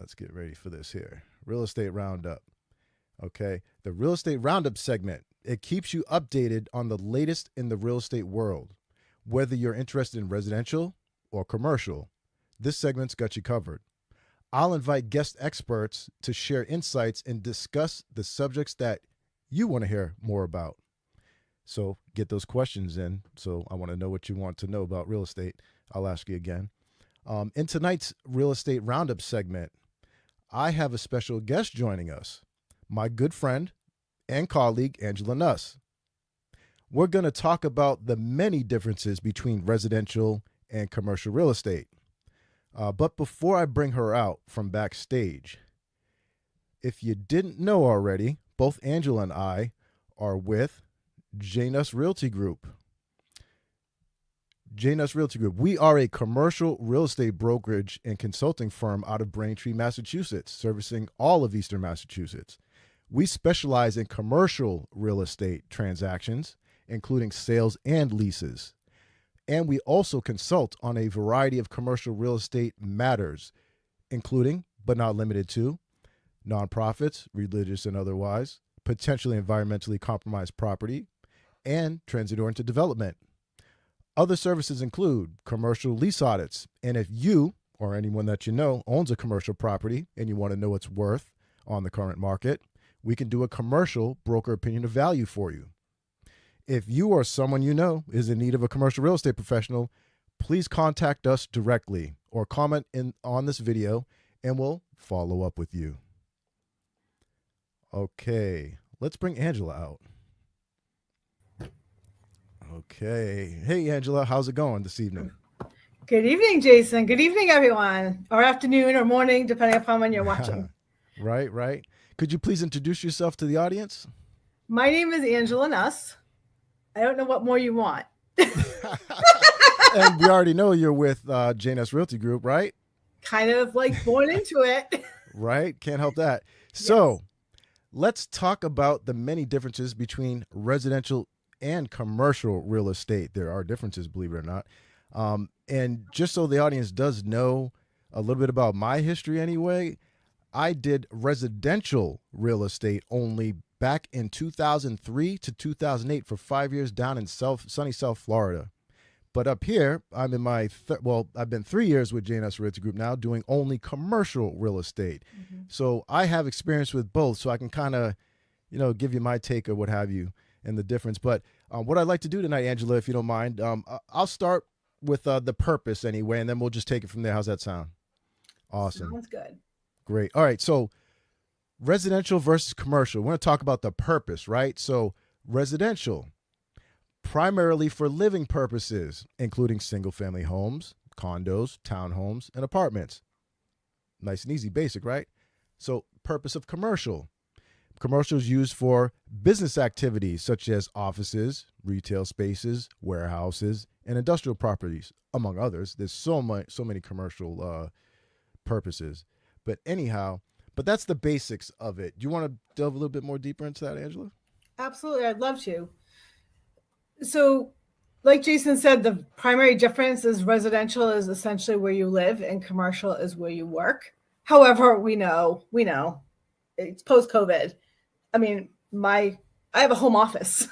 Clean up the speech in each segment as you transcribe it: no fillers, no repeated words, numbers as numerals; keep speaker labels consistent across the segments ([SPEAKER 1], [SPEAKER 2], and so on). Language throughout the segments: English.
[SPEAKER 1] let's get ready for this here. Real Estate Roundup. Okay. The Real Estate Roundup segment, it keeps you updated on the latest in the real estate world. Whether you're interested in residential or commercial, this segment's got you covered. I'll invite guest experts to share insights and discuss the subjects that you want to hear more about. So get those questions in. So I want to know what you want to know about real estate. I'll ask you again. In tonight's Real Estate Roundup segment, I have a special guest joining us, my good friend and colleague, Angela Nuss. We're going to talk about the many differences between residential and commercial real estate. But before I bring her out from backstage, if you didn't know already, both Angela and I are with Nuss Realty Group. Nuss Realty Group. We are a commercial real estate brokerage and consulting firm out of Braintree, Massachusetts, servicing all of Eastern Massachusetts. We specialize in commercial real estate transactions, including sales and leases. And we also consult on a variety of commercial real estate matters, including, but not limited to, nonprofits, religious and otherwise, potentially environmentally compromised property, and transit-oriented development. Other services include commercial lease audits. And if you or anyone that you know owns a commercial property and you want to know its worth on the current market, we can do a commercial broker opinion of value for you. If you or someone you know is in need of a commercial real estate professional, please contact us directly or comment on this video and we'll follow up with you. Okay, let's bring Angela out. Okay. Hey, Angela, how's it going this evening?
[SPEAKER 2] Good evening, Jason. Good evening, everyone. Or afternoon or morning, depending upon when you're watching.
[SPEAKER 1] Right. Could you please introduce yourself to the audience?
[SPEAKER 2] My name is Angela Nuss. I don't know what more you want.
[SPEAKER 1] And we already know you're with Nuss Realty Group, right?
[SPEAKER 2] Kind of like born into it.
[SPEAKER 1] Right? Can't help that. So let's talk about the many differences between residential and commercial real estate. There are differences, believe it or not. And just so the audience does know a little bit about my history anyway, I did residential real estate only back in 2003 to 2008 for 5 years down in sunny South Florida. But up here, I'm in my, I've been 3 years with Nuss Realty Group now doing only commercial real estate. Mm-hmm. So I have experience with both, so I can kind of, give you my take or what have you and the difference. But what I'd like to do tonight, Angela, if you don't mind, I'll start with the purpose anyway, and then we'll just take it from there. How's that sound? Awesome.
[SPEAKER 2] Sounds good.
[SPEAKER 1] Great. All right. So residential versus commercial. We're going to talk about the purpose, right? So residential, primarily for living purposes, including single-family homes, condos, townhomes, and apartments. Nice and easy, basic, right? So purpose of commercial. Commercial is used for business activities such as offices, retail spaces, warehouses, and industrial properties, among others. There's so many commercial purposes. But anyhow, that's the basics of it. Do you want to delve a little bit more deeper into that, Angela?
[SPEAKER 2] Absolutely. I'd love to. So like Jason said, the primary difference is residential is essentially where you live and commercial is where you work. However, we know it's post-COVID. I mean, I have a home office.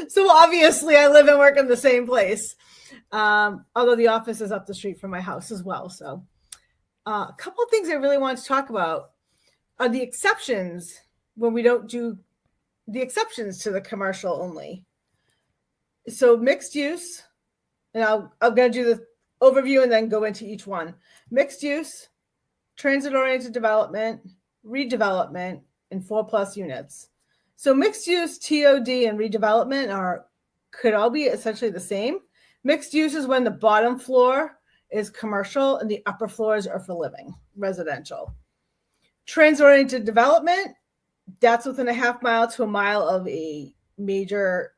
[SPEAKER 2] So obviously I live and work in the same place. Although the office is up the street from my house as well. So a couple of things I really want to talk about are the exceptions when we don't do the exceptions to the commercial only. So mixed use, and I'm going to do the overview and then go into each one. Mixed use, transit-oriented development, redevelopment, and 4+ units. So mixed use, TOD, and redevelopment could all be essentially the same. Mixed use is when the bottom floor is commercial and the upper floors are for living, residential. Transit-oriented development, that's within a half mile to a mile of a major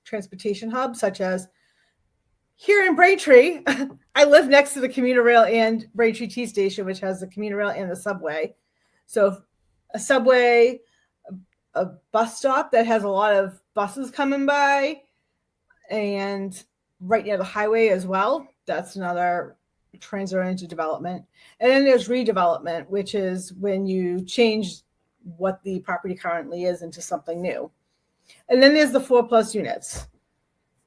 [SPEAKER 2] transportation hub, such as here in Braintree. I live next to the commuter rail and Braintree T Station, which has the commuter rail and the subway. So a subway, a bus stop that has a lot of buses coming by, and right near the highway as well. That's another transfer into development. And then there's redevelopment, which is when you change what the property currently is into something new. And then there's the 4+ units.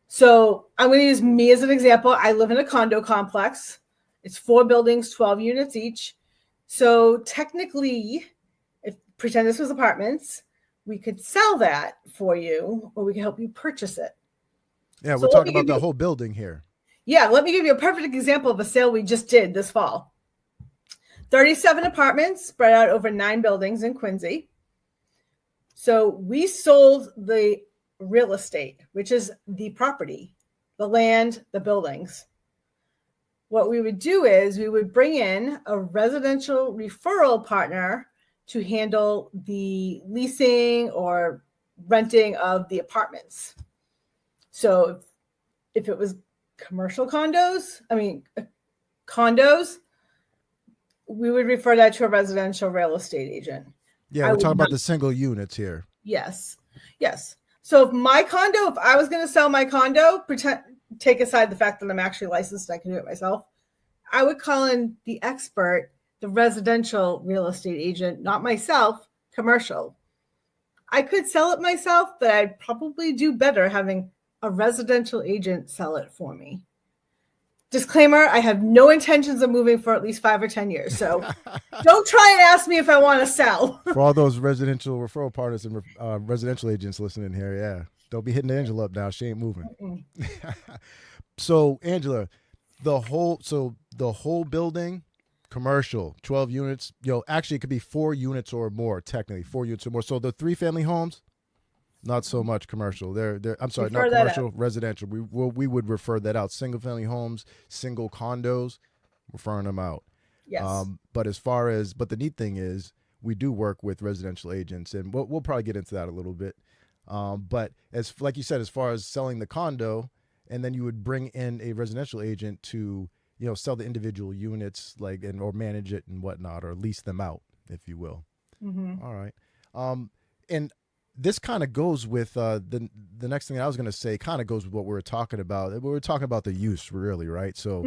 [SPEAKER 2] So I'm going to use me as an example. I live in a condo complex. It's 4 buildings, 12 units each. So technically, if pretend this was apartments, we could sell that for you, or we can help you purchase it.
[SPEAKER 1] Yeah, we're talking about the whole building here.
[SPEAKER 2] Yeah, let me give you a perfect example of a sale we just did this fall. 37 apartments spread out over 9 buildings in Quincy. So we sold the real estate, which is the property, the land, the buildings. What we would do is we would bring in a residential referral partner to handle the leasing or renting of the apartments. So if it was condos, we would refer that to a residential real estate agent.
[SPEAKER 1] Yeah, we're talking about the single units here.
[SPEAKER 2] Yes. So if I was going to sell my condo, take aside the fact that I'm actually licensed, I can do it myself, I would call in the expert, the residential real estate agent, not myself, commercial. I could sell it myself, but I'd probably do better having a residential agent sell it for me. Disclaimer, I have no intentions of moving for at least 5 or 10 years. So don't try and ask me if I want to sell.
[SPEAKER 1] For all those residential referral partners and residential agents listening here, yeah. Don't be hitting Angela up now. She ain't moving. So, Angela, the whole building, commercial, 12 units. Actually, it could be 4 units or more, technically, 4 units or more. So the 3-family homes, not so much commercial. I'm sorry, not commercial, residential. We would refer that out. Single family homes, single condos, referring them out.
[SPEAKER 2] Yes.
[SPEAKER 1] But the neat thing is we do work with residential agents, and we'll probably get into that a little bit. But like you said, as far as selling the condo, and then you would bring in a residential agent to, sell the individual units, or manage it and whatnot, or lease them out, if you will.
[SPEAKER 2] Mm-hmm.
[SPEAKER 1] All right. And this kind of goes with the next thing I was going to say. Kind of goes with what we were talking about. We were talking about the use, really, right? So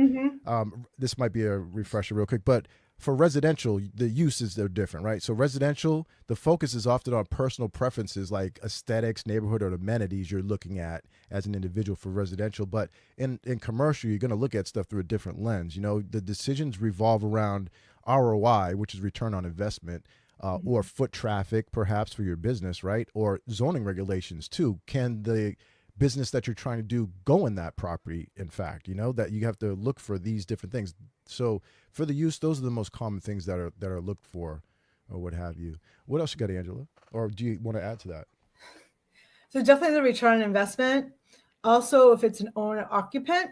[SPEAKER 1] this might be a refresher, real quick. But for residential, the uses are different, right? So residential, the focus is often on personal preferences like aesthetics, neighborhood, or amenities you're looking at as an individual for residential. But in commercial, you're going to look at stuff through a different lens. The decisions revolve around ROI, which is return on investment. Or foot traffic, perhaps, for your business, right? Or zoning regulations, too. Can the business that you're trying to do go in that property, in fact? That you have to look for these different things. So for the use, those are the most common things that are looked for, or what have you. What else you got, Angela? Or do you want to add to that?
[SPEAKER 2] So definitely the return on investment. Also, if it's an owner-occupant.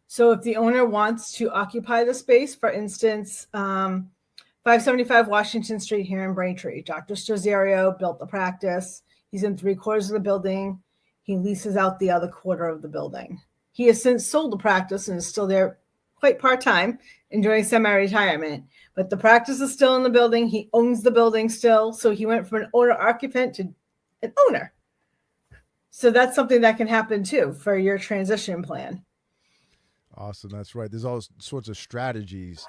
[SPEAKER 2] So if the owner wants to occupy the space, for instance, 575 Washington Street here in Braintree. Dr. Strozzario built the practice. He's in 3/4 of the building. He leases out the other quarter of the building. He has since sold the practice and is still there quite part-time, enjoying semi-retirement. But the practice is still in the building. He owns the building still. So he went from an owner-occupant to an owner. So that's something that can happen too for your transition plan.
[SPEAKER 1] Awesome. That's right. There's all sorts of strategies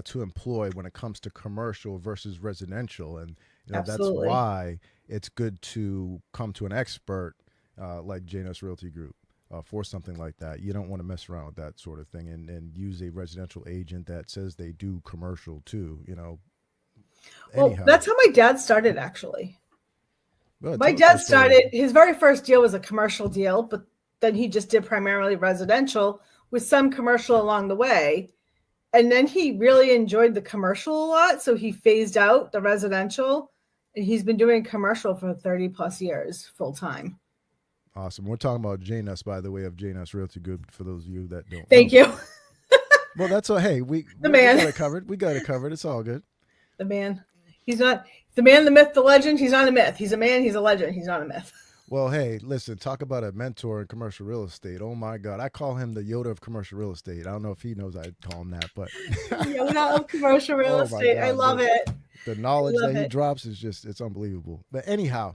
[SPEAKER 1] to employ when it comes to commercial versus residential. And that's why it's good to come to an expert like Nuss Realty Group for something like that. You don't want to mess around with that sort of thing and use a residential agent that says they do commercial too,
[SPEAKER 2] Well, that's how my dad started, actually. Well, my dad started, his very first deal was a commercial deal, but then he just did primarily residential with some commercial along the way. And then he really enjoyed the commercial a lot. So he phased out the residential, and he's been doing commercial for 30+ years full time.
[SPEAKER 1] Awesome. We're talking about Nuss, by the way, of Nuss Realty Group, for those of you that don't
[SPEAKER 2] Thank you.
[SPEAKER 1] Well, that's all. Hey, we got it covered. We got it covered. It's all good.
[SPEAKER 2] The man. He's not the man, the myth, the legend. He's not a myth. He's a man. He's a legend. He's not a myth.
[SPEAKER 1] Well, hey, listen, talk about a mentor in commercial real estate. Oh, my God. I call him the Yoda of commercial real estate. I don't know if he knows I call him that, but.
[SPEAKER 2] Yoda of commercial real estate. I love it.
[SPEAKER 1] The knowledge that he drops is just, it's unbelievable. But anyhow,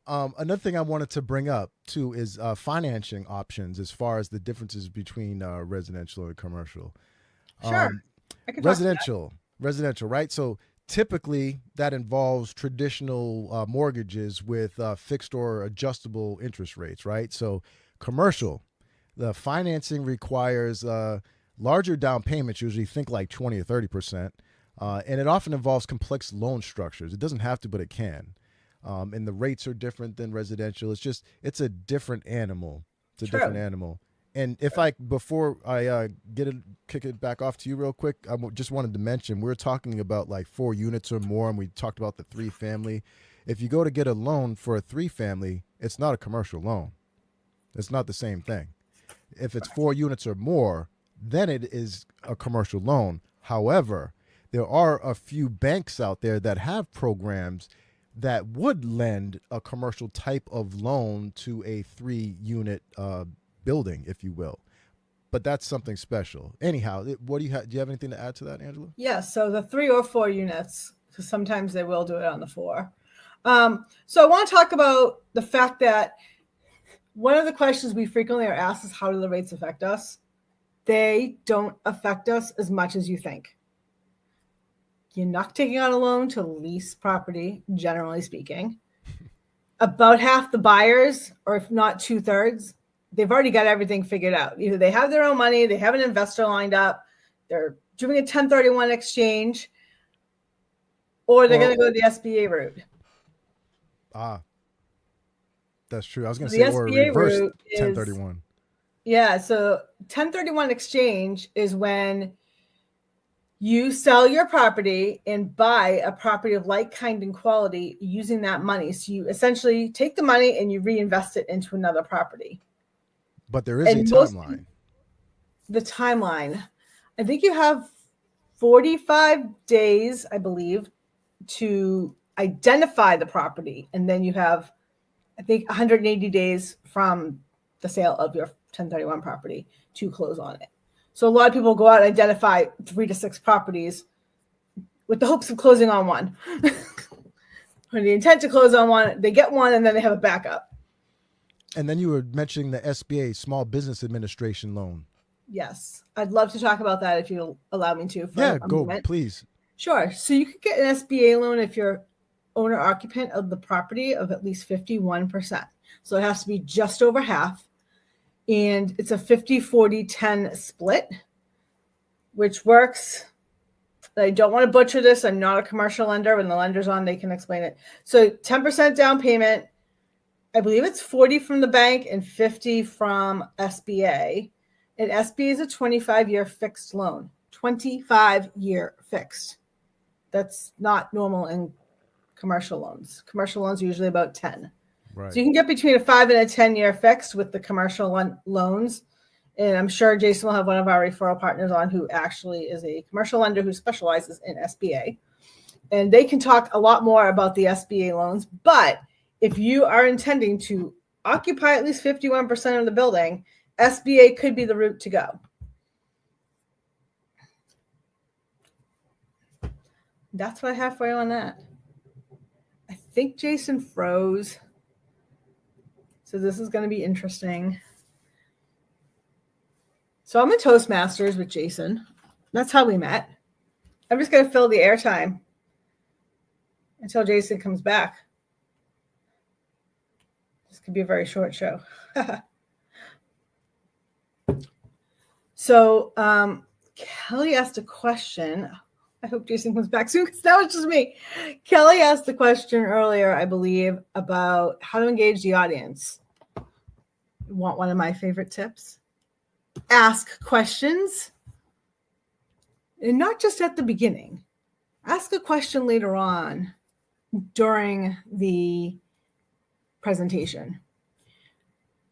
[SPEAKER 1] Another thing I wanted to bring up too is financing options as far as the differences between residential and commercial.
[SPEAKER 2] Sure.
[SPEAKER 1] Um,
[SPEAKER 2] I can talk to that.
[SPEAKER 1] residential, right? So typically that involves traditional mortgages with fixed or adjustable interest rates, right? So commercial, the financing requires larger down payments, usually think like 20 or 30%. And it often involves complex loan structures. It doesn't have to, but it can. And the rates are different than residential. It's a different animal. It's a different
[SPEAKER 2] True.
[SPEAKER 1] animal. And if before I kick it back off to you real quick, just wanted to mention, we were talking about like 4 units or more, and we talked about the 3 family. If you go to get a loan for a 3 family, it's not a commercial loan. It's not the same thing. If it's 4 units or more, then it is a commercial loan. However, there are a few banks out there that have programs that would lend a commercial type of loan to a 3-unit building, if you will. But that's something special. Anyhow, what do you have? Do you have anything to add to that, Angela?
[SPEAKER 2] Yes. So the 3 or 4 units, because sometimes they will do it on the 4. So I want to talk about the fact that one of the questions we frequently are asked is, how do the rates affect us? They don't affect us as much as you think. You're not taking out a loan to lease property, generally speaking. About half the buyers, or if not 2/3, they've already got everything figured out. Either they have their own money, they have an investor lined up, they're doing a 1031 exchange, or they're going to go the SBA route.
[SPEAKER 1] That's true. I was going to
[SPEAKER 2] The
[SPEAKER 1] say, or a
[SPEAKER 2] SBA
[SPEAKER 1] reverse
[SPEAKER 2] route
[SPEAKER 1] 1031.
[SPEAKER 2] Yeah, so 1031 exchange is when you sell your property and buy a property of like kind and quality using that money. So you essentially take the money and you reinvest it into another property.
[SPEAKER 1] But there is a timeline.
[SPEAKER 2] The timeline, I think you have 45 days, I believe, to identify the property. And then you have, I think, 180 days from the sale of your 1031 property to close on it. So a lot of people go out and identify 3 to 6 properties with the hopes of closing on one. Or the intent to close on one, they get one and then they have a backup.
[SPEAKER 1] And then you were mentioning the SBA, Small Business Administration loan.
[SPEAKER 2] Yes. I'd love to talk about that if you'll allow me to.
[SPEAKER 1] Yeah, go, moment. Please.
[SPEAKER 2] Sure. So you could get an SBA loan if you're owner occupant of the property of at least 51%. So it has to be just over half. And it's a 50-40-10 split, which works. I don't want to butcher this. I'm not a commercial lender. When the lender's on, they can explain it. So 10% down payment. I believe it's 40 from the bank and 50 from SBA. And SBA is a 25-year fixed loan. 25-year fixed. That's not normal in commercial loans. Commercial loans are usually about 10.
[SPEAKER 1] Right.
[SPEAKER 2] So you can get between a 5 and a 10-year fixed with the commercial loans. And I'm sure Jason will have one of our referral partners on who actually is a commercial lender who specializes in SBA. And they can talk a lot more about the SBA loans. But if you are intending to occupy at least 51% of the building, SBA could be the route to go. That's what I have for you on that. I think Jason froze. So this is going to be interesting. So I'm in Toastmasters with Jason. That's how we met. I'm just going to fill the airtime until Jason comes back. This could be a very short show. So Kelly asked a question. I hope Jason comes back soon because now it's just me. Kelly asked the question earlier, I believe, about how to engage the audience. You want one of my favorite tips? Ask questions. And not just at the beginning. Ask a question later on during the presentation.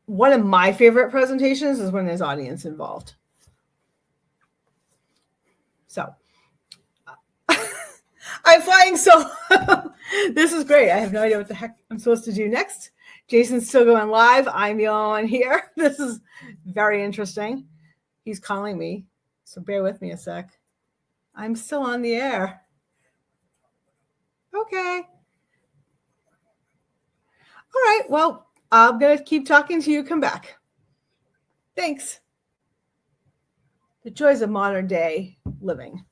[SPEAKER 2] One of my favorite presentations is when there's audience involved. So I'm flying so this is great. I have no idea what the heck I'm supposed to do next. Jason's still going live. I'm the only one here. This is very interesting. He's calling me, so bear with me a sec. I'm still on the air. Okay. All right. Well, I'm going to keep talking to you. Come back. Thanks. The joys of modern day living.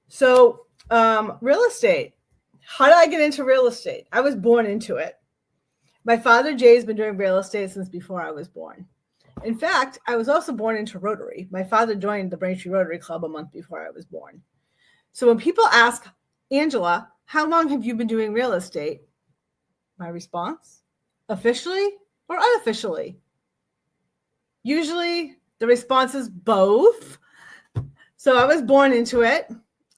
[SPEAKER 2] So, real estate. How did I get into real estate? I was born into it. My father, Jay, has been doing real estate since before I was born. In fact, I was also born into Rotary. My father joined the Braintree Rotary Club a month before I was born. So when people ask, Angela, how long have you been doing real estate? My response, officially or unofficially? Usually the response is both. So I was born into it,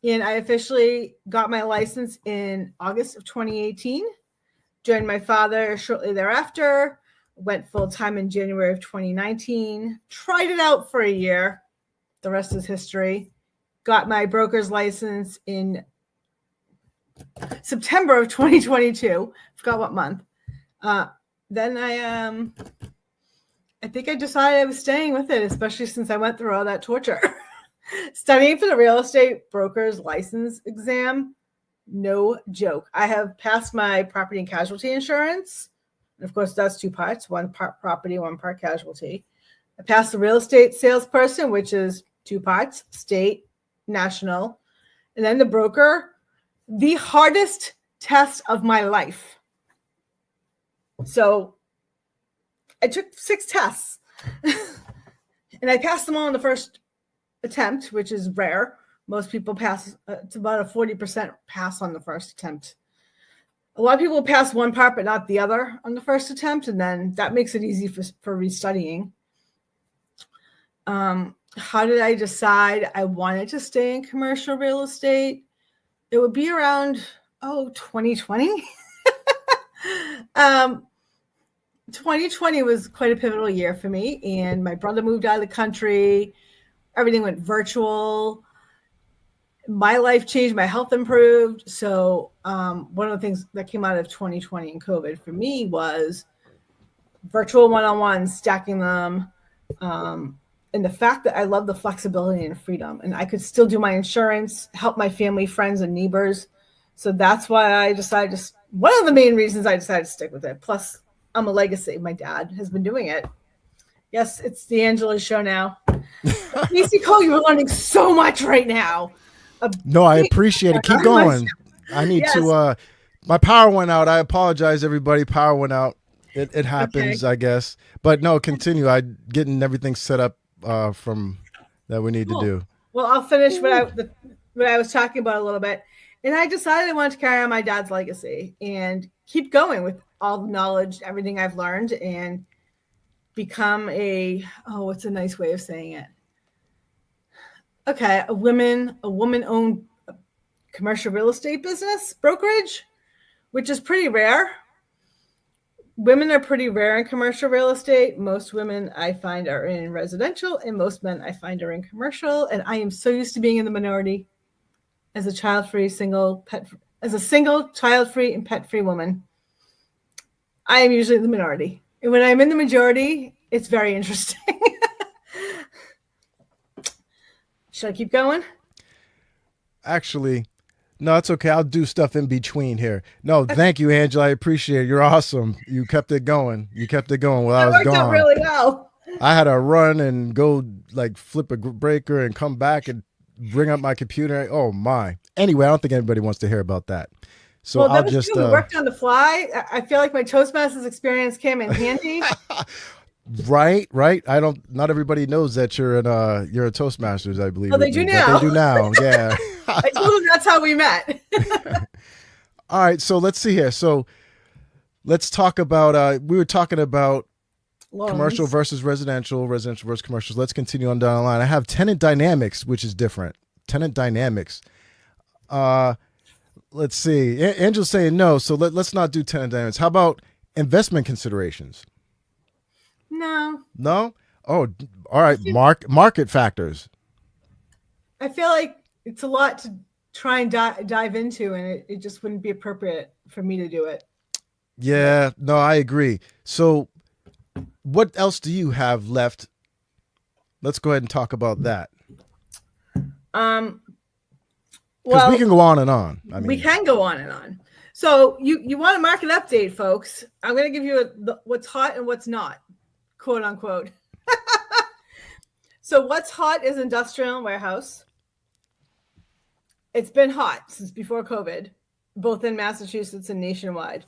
[SPEAKER 2] and I officially got my license in August of 2018. Joined my father shortly thereafter, went full-time in January of 2019, tried it out for a year. The rest is history. Got my broker's license in September of 2022. Forgot what month. Then I think I decided I was staying with it, especially since I went through all that torture. Studying for the real estate broker's license exam, no joke. I have passed my property and casualty insurance. And of course, that's two parts, one part property, one part casualty. I passed the real estate salesperson, which is two parts, state, national. And then the broker, the hardest test of my life. So I took 6 tests and I passed them all in the first attempt, which is rare. Most people pass, it's about a 40% pass on the first attempt. A lot of people pass one part, but not the other on the first attempt. And then that makes it easy for restudying. How did I decide I wanted to stay in commercial real estate? It would be around, 2020. 2020 was quite a pivotal year for me. And my brother moved out of the country. Everything went virtual. My life changed, my health improved. So one of the things that came out of 2020 and COVID for me was virtual one-on-ones, stacking them, and the fact that I love the flexibility and freedom. And I could still do my insurance, help my family, friends, and neighbors. So that's why I decided to, one of the main reasons I decided to stick with it. Plus, I'm a legacy. My dad has been doing it. Yes, it's the Angela show now. Casey Cole, you're learning so much right now.
[SPEAKER 1] No, I appreciate it. Keep going. I need to, my power went out. I apologize, everybody. Power went out. It happens, okay. I guess. But no, continue. I getting everything set up from that we need to do. Well,
[SPEAKER 2] I'll finish what I was talking about a little bit. And I decided I wanted to carry on my dad's legacy and keep going with all the knowledge, everything I've learned, and become what's a nice way of saying it? Okay, a woman-owned commercial real estate business brokerage, which is pretty rare. Women are pretty rare in commercial real estate. Most women I find are in residential, and most men I find are in commercial. And I am so used to being in the minority as a child-free, single, child-free, and pet-free woman. I am usually the minority. And when I'm in the majority, it's very interesting. Should I keep going?
[SPEAKER 1] Actually, no, it's okay. I'll do stuff in between here. No, thank you, Angela. I appreciate it. You're awesome. You kept it going. While I was gone. That worked out
[SPEAKER 2] really well.
[SPEAKER 1] I had to run and go like flip a breaker and come back and bring up my computer. Oh my. Anyway, I don't think anybody wants to hear about that. So I'll just
[SPEAKER 2] worked on the fly. I feel like my Toastmasters experience came in handy.
[SPEAKER 1] Right. Not everybody knows that you're a Toastmasters, I believe.
[SPEAKER 2] Oh, they do now.
[SPEAKER 1] They do now. Yeah.
[SPEAKER 2] I told them that's how we met.
[SPEAKER 1] All right. So let's see here. So let's talk about, we were talking about loans. Commercial versus residential versus commercial. Let's continue on down the line. I have tenant dynamics, which is different. Tenant dynamics. Let's see. Angela's saying no. So let's not do tenant dynamics. How about investment considerations? No? Oh, all right. Market factors.
[SPEAKER 2] I feel like it's a lot to try and dive into, and it just wouldn't be appropriate for me to do it.
[SPEAKER 1] Yeah, no, I agree. So what else do you have left? Let's go ahead and talk about that. Because we can go on and on.
[SPEAKER 2] We can go on and on. So you want a market update, folks. I'm going to give you what's hot and what's not, quote unquote. So what's hot is industrial and warehouse. It's been hot since before COVID, both in Massachusetts and nationwide.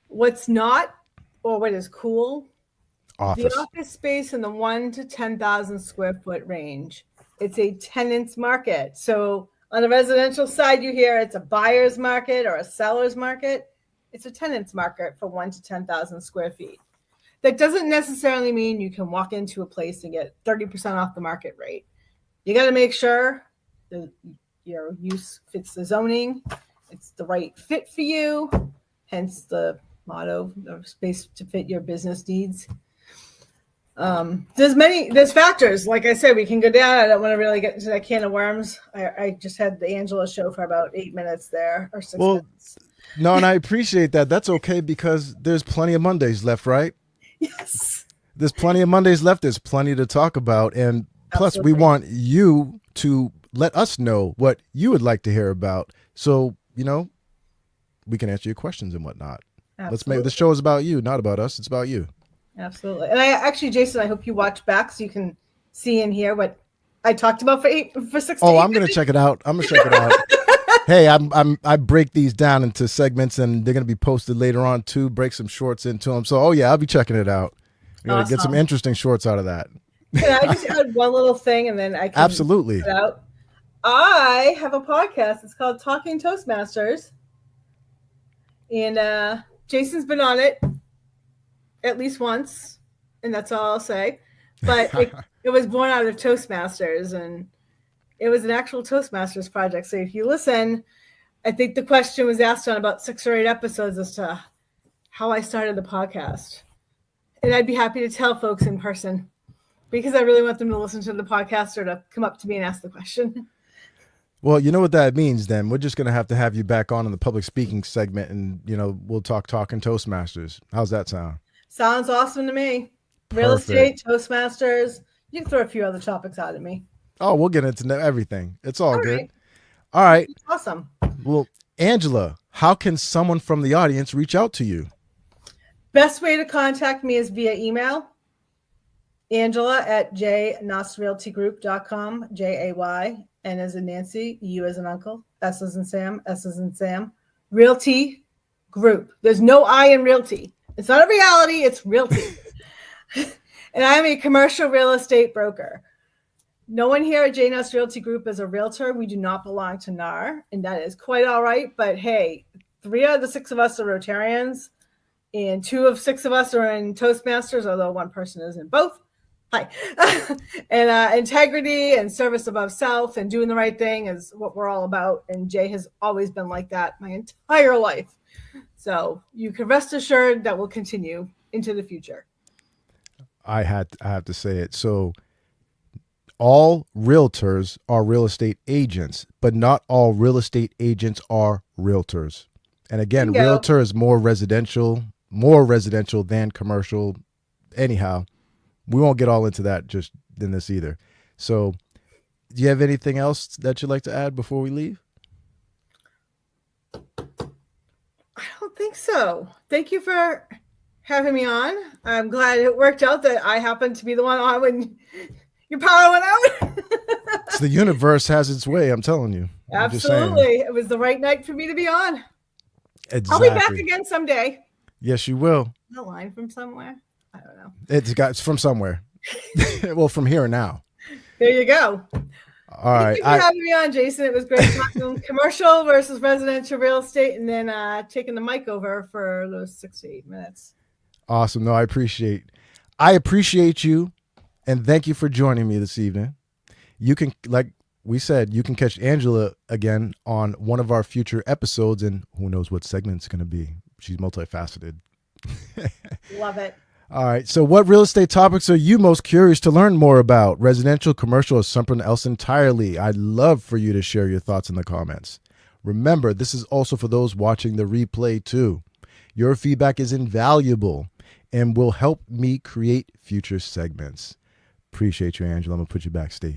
[SPEAKER 2] What's not, or what is cool,
[SPEAKER 1] Office.
[SPEAKER 2] the office space in the 1 to 10,000 square foot range. It's a tenant's market. So on the residential side, you hear it's a buyer's market or a seller's market. It's a tenant's market for 1 to 10,000 square feet. That doesn't necessarily mean you can walk into a place and get 30% off the market rate. You got to make sure your use fits the zoning. It's the right fit for you. Hence the motto, the space to fit your business needs. There's factors. Like I said, we can go down. I don't want to really get into that can of worms. I just had the Angela show for about 8 minutes there, or 6 minutes.
[SPEAKER 1] No, and I appreciate that. That's okay, because there's plenty of Mondays left, right?
[SPEAKER 2] Yes.
[SPEAKER 1] There's plenty of Mondays left. There's plenty to talk about. And plus,
[SPEAKER 2] Absolutely.
[SPEAKER 1] we want you to let us know what you would like to hear about. So, we can answer your questions and whatnot.
[SPEAKER 2] Absolutely.
[SPEAKER 1] Let's make the show is about you, not about us. It's about you.
[SPEAKER 2] Absolutely. And Jason, I hope you watch back so you can see and hear what I talked about for 6
[SPEAKER 1] Oh, I'm going to check it out. Hey, I break these down into segments, and they're going to be posted later on too. Break some shorts into them. So, I'll be checking it out. You're going to get some interesting shorts out of that.
[SPEAKER 2] Can I just add one little thing, and then I can
[SPEAKER 1] Absolutely.
[SPEAKER 2] Put it out? I have a podcast. It's called Talking Toastmasters, and Jason's been on it at least once, and that's all I'll say. But it was born out of Toastmasters, and it was an actual Toastmasters project. So if you listen, I think the question was asked on about 6 or 8 episodes as to how I started the podcast. And I'd be happy to tell folks in person, because I really want them to listen to the podcast or to come up to me and ask the question.
[SPEAKER 1] Well, you know what that means then. We're just going to have you back on in the public speaking segment, and, we'll talking Toastmasters. How's that sound?
[SPEAKER 2] Sounds awesome to me. Real estate, Toastmasters. You can throw a few other topics out at me.
[SPEAKER 1] Oh, we'll get into everything. It's all good.
[SPEAKER 2] Right.
[SPEAKER 1] All right.
[SPEAKER 2] Awesome.
[SPEAKER 1] Well, Angela, how can someone from the audience reach out to you?
[SPEAKER 2] Best way to contact me is via email. Angela@jnussrealtygroup.com. JAY, N as in Nancy, U as in uncle, S as in Sam, S as in Sam. Realty Group. There's no I in realty. It's not a reality, it's realty. And I'm a commercial real estate broker. No one here at J Nuss Realty Group is a realtor. We do not belong to NAR, and that is quite all right. But hey, 3 out of the 6 of us are Rotarians, and 2 of 6 of us are in Toastmasters, although 1 person is in both. Hi. And integrity and service above self and doing the right thing is what we're all about. And Jay has always been like that my entire life. So you can rest assured that will continue into the future.
[SPEAKER 1] I have to say it. So all realtors are real estate agents, but not all real estate agents are realtors. And again, realtor is more residential than commercial. Anyhow, we won't get all into that just in this either. So do you have anything else that you'd like to add before we leave?
[SPEAKER 2] I don't think so. Thank you for having me on. I'm glad it worked out that I happened to be the one on when your power went out.
[SPEAKER 1] It's the universe has its way, I'm telling you.
[SPEAKER 2] Absolutely. It was the right night for me to be on.
[SPEAKER 1] Exactly.
[SPEAKER 2] I'll be back again someday.
[SPEAKER 1] Yes, you will.
[SPEAKER 2] A line from somewhere? I don't know.
[SPEAKER 1] It's from somewhere. Well, from here now.
[SPEAKER 2] There you go.
[SPEAKER 1] All right.
[SPEAKER 2] Thank you for having me on, Jason. It was great talking commercial versus residential real estate, and then taking the mic over for those 6 to 8 minutes.
[SPEAKER 1] Awesome. No, I appreciate you, and thank you for joining me this evening. You can, like we said, you can catch Angela again on one of our future episodes, and who knows what segment it's going to be. She's multifaceted.
[SPEAKER 2] Love it.
[SPEAKER 1] All right. So what real estate topics are you most curious to learn more about? Residential, commercial, or something else entirely? I'd love for you to share your thoughts in the comments. Remember, this is also for those watching the replay too. Your feedback is invaluable and will help me create future segments. Appreciate you, Angela. I'm going to put you backstage.